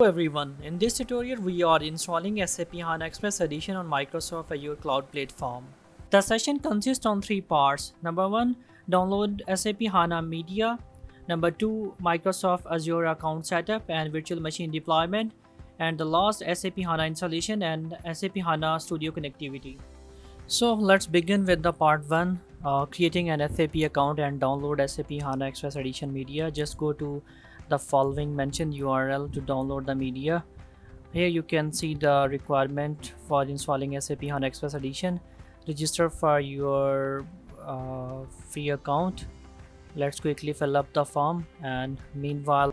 Hello everyone, in this tutorial we are installing SAP HANA Express Edition on Microsoft Azure Cloud Platform. The session consists on three parts. Number 1, download SAP HANA Media. Number 2, Microsoft Azure account setup and virtual machine deployment. And the last, SAP HANA installation and SAP HANA Studio connectivity. So let's begin with the part 1, creating an SAP account and download SAP HANA Express Edition media. Just go to the following mentioned URL to download the media. Here you can see the requirement for installing SAP HANA Express Edition. Register for your free account. Let's quickly fill up the form, and meanwhile,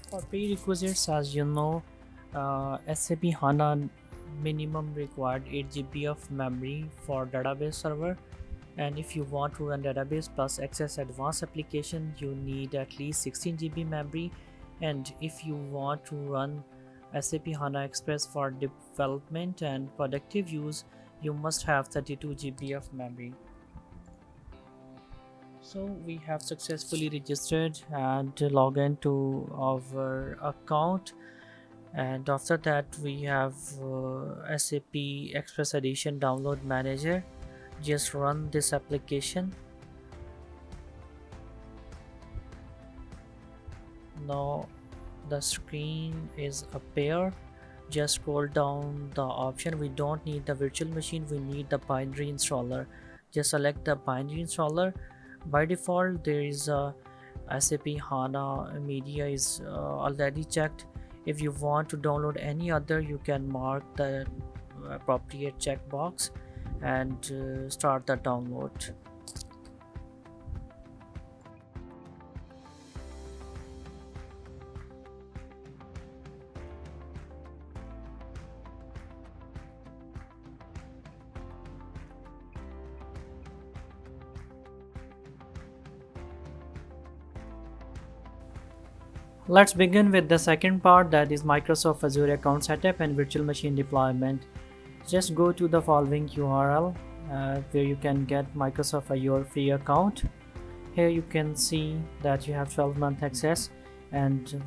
for prerequisites, as you know, SAP HANA minimum required 8 GB of memory for database server, and if you want to run database plus access advanced application, you need at least 16 GB memory. And if you want to run SAP HANA Express for development and productive use, you must have 32 GB of memory. So we have successfully registered and logged into our account, and after that we have SAP Express Edition download manager. Just run this application. Now the screen is appear. Just scroll down the option. We don't need the virtual machine, we need the binary installer. Just select the binary installer. By default there is a SAP HANA media is already checked. If you want to download any other, you can mark the appropriate checkbox and start the download. Let's begin with the second part, that is Microsoft Azure account setup and virtual machine deployment. Just go to the following URL where you can get Microsoft Azure free account. Here you can see that you have 12-month access, and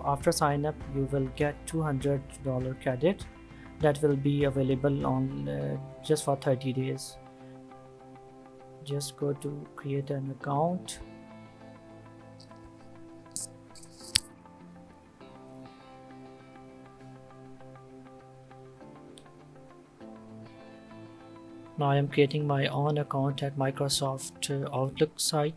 after sign up you will get $200 credit that will be available on just for 30 days. Just go to create an account. Now I am creating my own account at Microsoft Outlook site.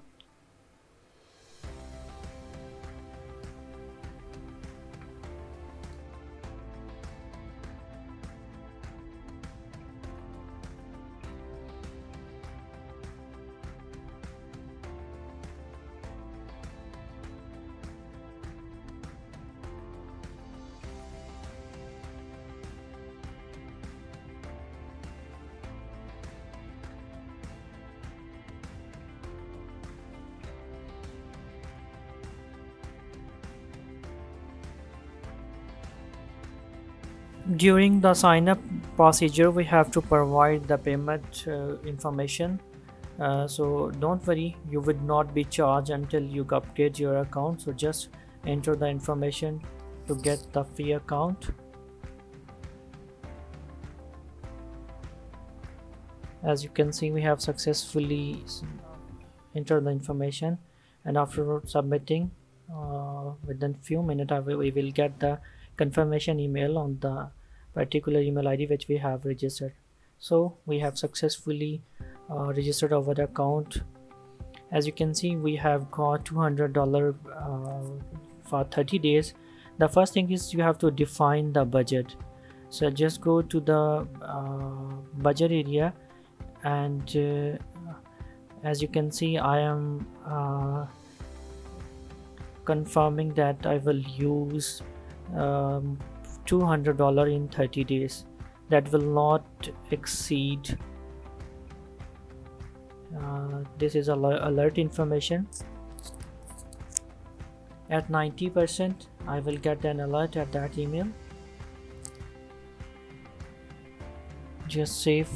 During the sign up procedure we have to provide the payment information, so don't worry, you would not be charged until you upgrade your account. So just enter the information to get the free account. As you can see, we have successfully entered the information, and after submitting within few minutes we will get the confirmation email on the particular email ID which we have registered. So we have successfully registered our account. As you can see, we have got $200 for 30 days. The first thing is you have to define the budget. So just go to the budget area, and as you can see, I am confirming that I will use $200 in 30 days. That will not exceed. This is alert information. At 90% I will get an alert at that email. Just save.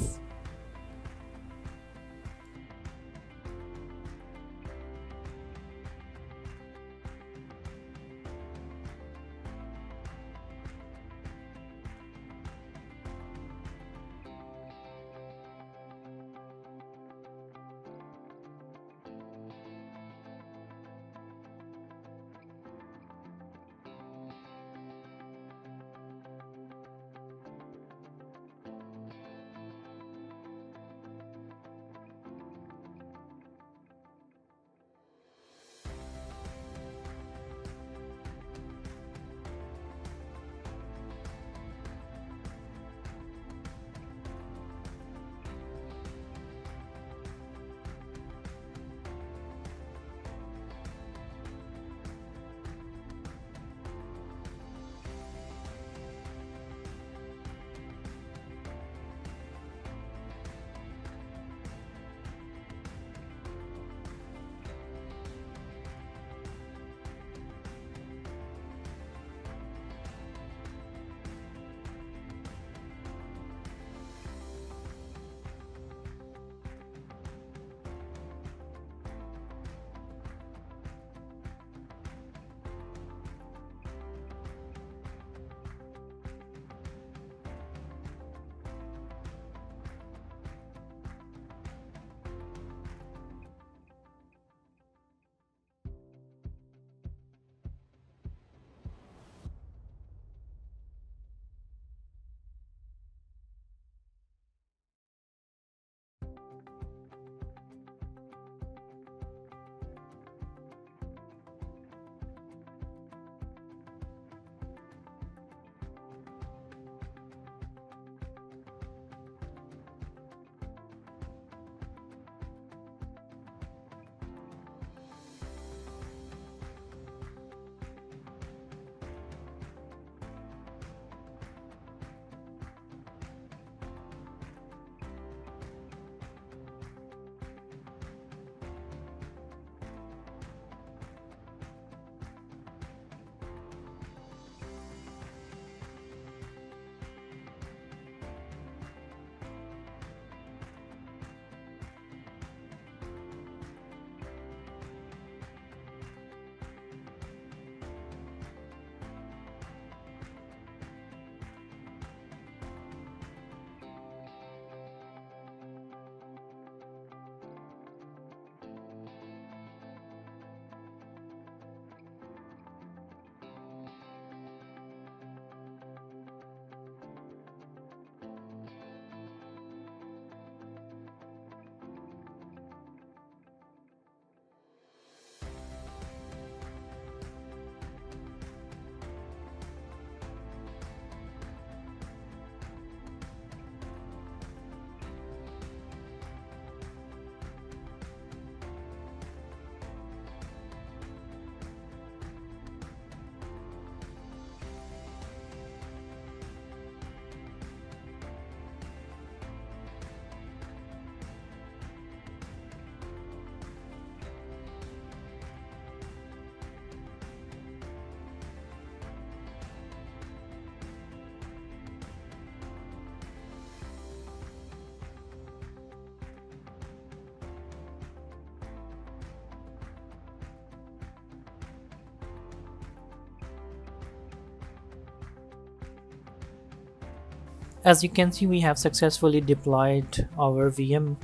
As you can see, we have successfully deployed our VM.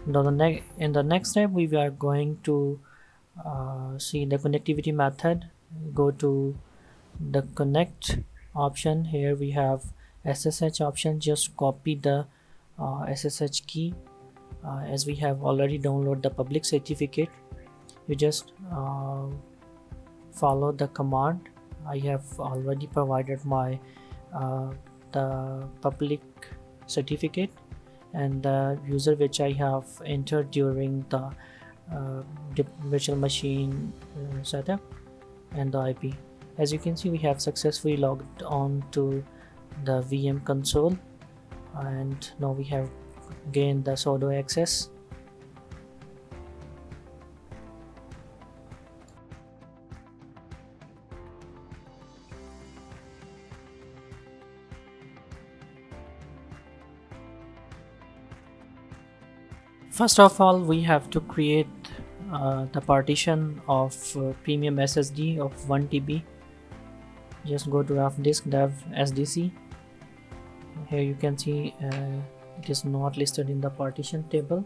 In the next step, we are going to see the connectivity method. Go to the connect option. Here we have SSH option. Just copy the SSH key. As we have already downloaded the public certificate, you just follow the command. I have already provided my the public certificate and the user which I have entered during the virtual machine setup and the IP. As you can see, we have successfully logged on to the VM console, and now we have gained the sudo access. First of all, we have to create the partition of premium SSD of 1 TB. Just go to rough disk dev SDC. Here you can see it is not listed in the partition table.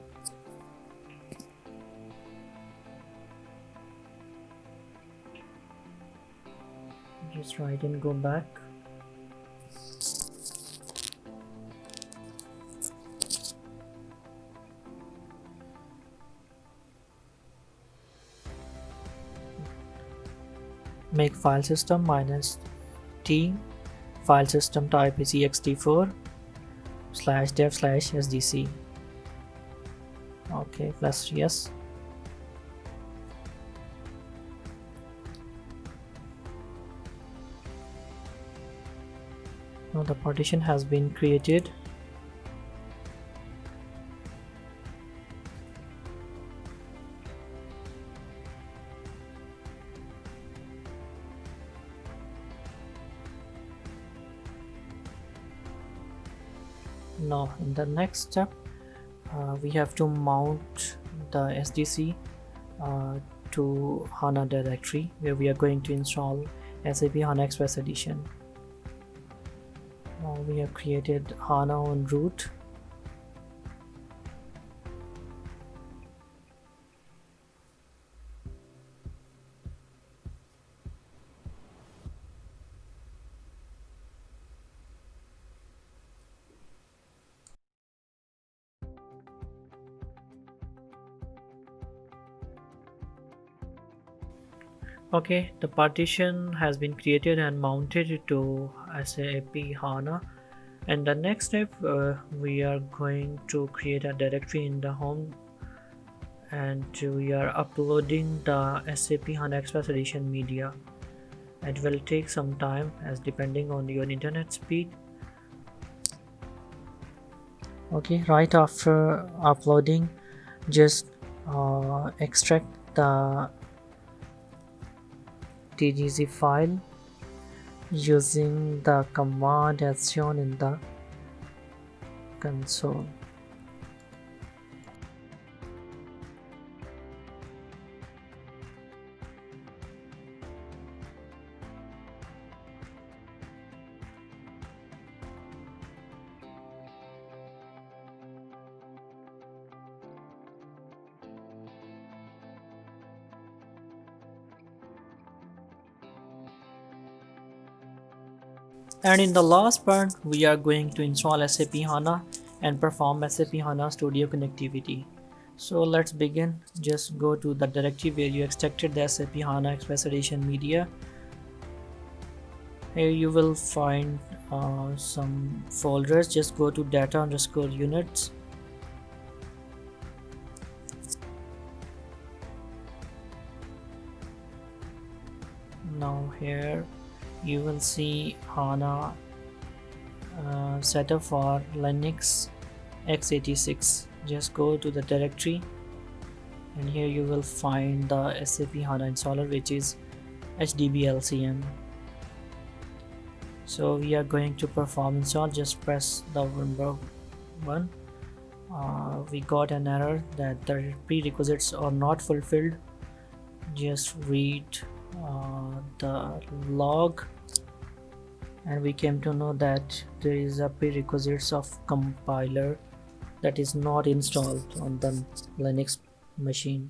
Just right and go back. Make file system -t, file system type is ext4/dev/sdc. Okay, plus yes. Now the partition has been created. Now in the next step, we have to mount the SDC to HANA directory where we are going to install SAP HANA Express Edition. Now we have created HANA on root. Okay, the partition has been created and mounted to SAP HANA. And the next step, we are going to create a directory in the home, and we are uploading the SAP HANA Express Edition media. It will take some time as depending on your internet speed. Okay, right after uploading, just extract the tgz file using the command as shown in the console. And in the last part, we are going to install SAP HANA and perform SAP HANA Studio connectivity. So let's begin. Just go to the directory where you extracted the SAP HANA Express Edition media. Here you will find some folders. Just go to data_units. Now here you will see HANA setup for Linux x86. Just go to the directory and here you will find the SAP HANA installer, which is HDBLCM. So we are going to perform install. Just press the number 1. We got an error that the prerequisites are not fulfilled. Just read the log and we came to know that there is a prerequisites of compiler that is not installed on the Linux machine.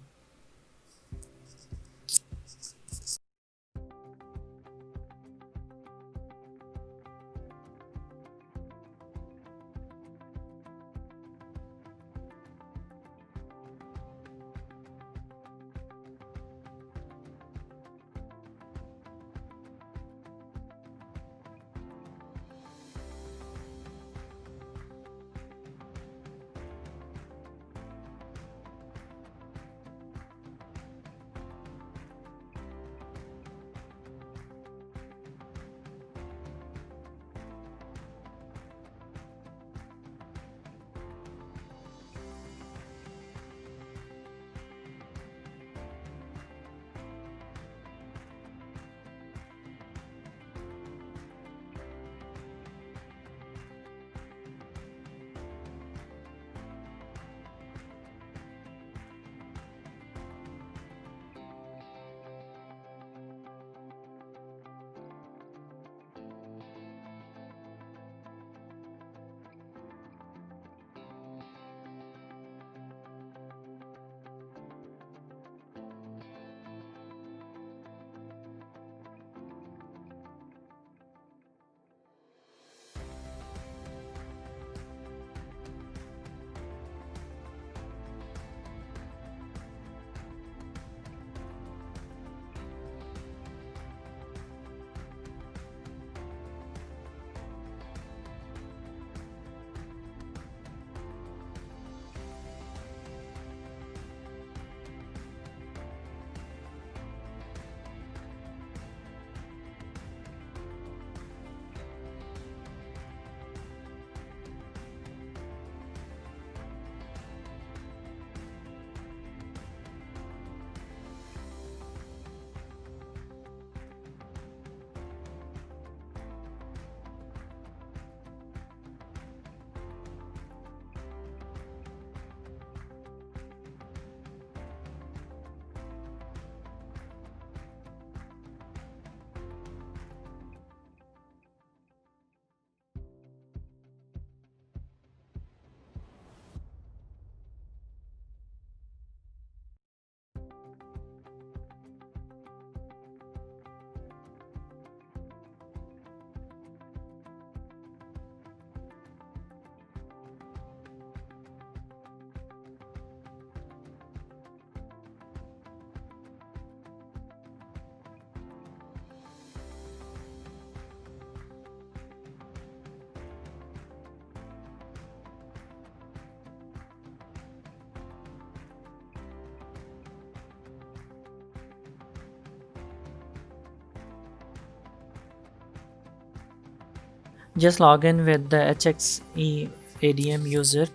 Just log in with the HXE ADM user.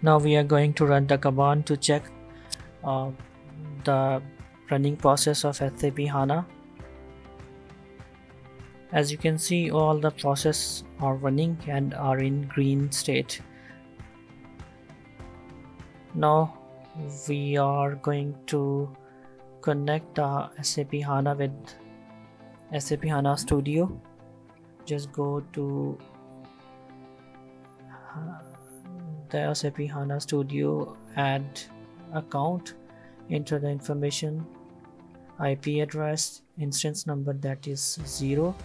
Now we are going to run the command to check uh, the running process of SAP HANA. As you can see, all the processes are running and are in green state. Now we are going to connect the SAP HANA with SAP HANA Studio. Just go to the SAP HANA Studio, add account, enter the information, IP address, instance number that is 0,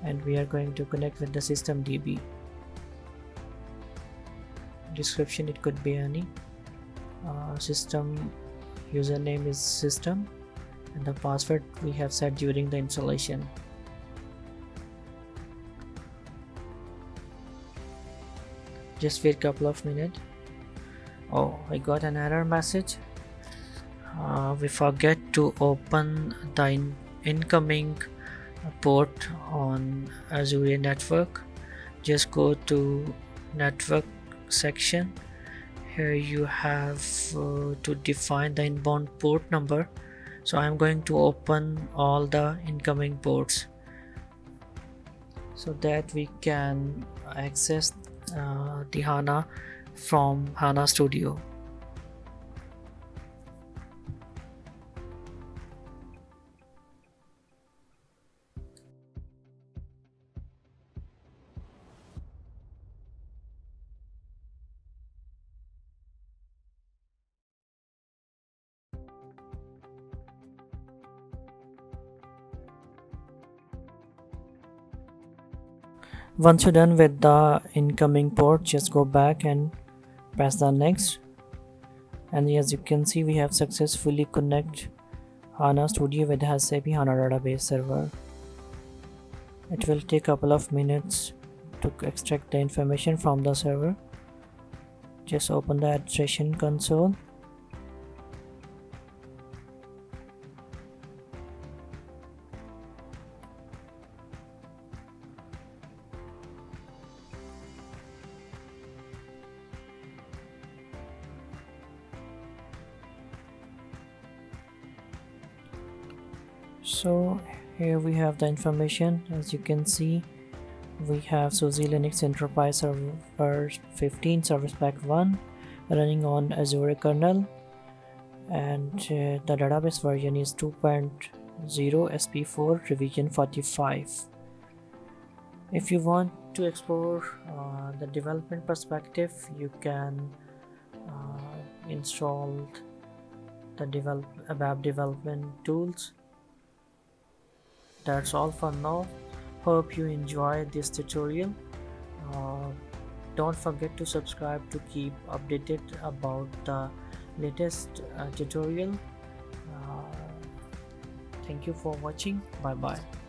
and we are going to connect with the system DB. Description, it could be any. System username is system, and the password we have set during the installation. Just wait a couple of minutes. Oh, I got an error message. We forget to open the incoming port on Azure network. Just go to network section. Here you have to define the inbound port number. So I'm going to open all the incoming ports so that we can access the HANA from HANA Studio. Once you're done with the incoming port, just go back and press the next. And as you can see, we have successfully connected HANA Studio with SAP HANA database server. It will take a couple of minutes to extract the information from the server. Just open the administration console. So here we have the information. As you can see, we have SUSE Linux Enterprise Server 15 Service Pack 1 running on Azure kernel, and the database version is 2.0 SP4 revision 45. If you want to explore the development perspective, you can install the web development tools. That's all for now. Hope you enjoyed this tutorial. Don't forget to subscribe to keep updated about the latest tutorial. Thank you for watching. Bye bye.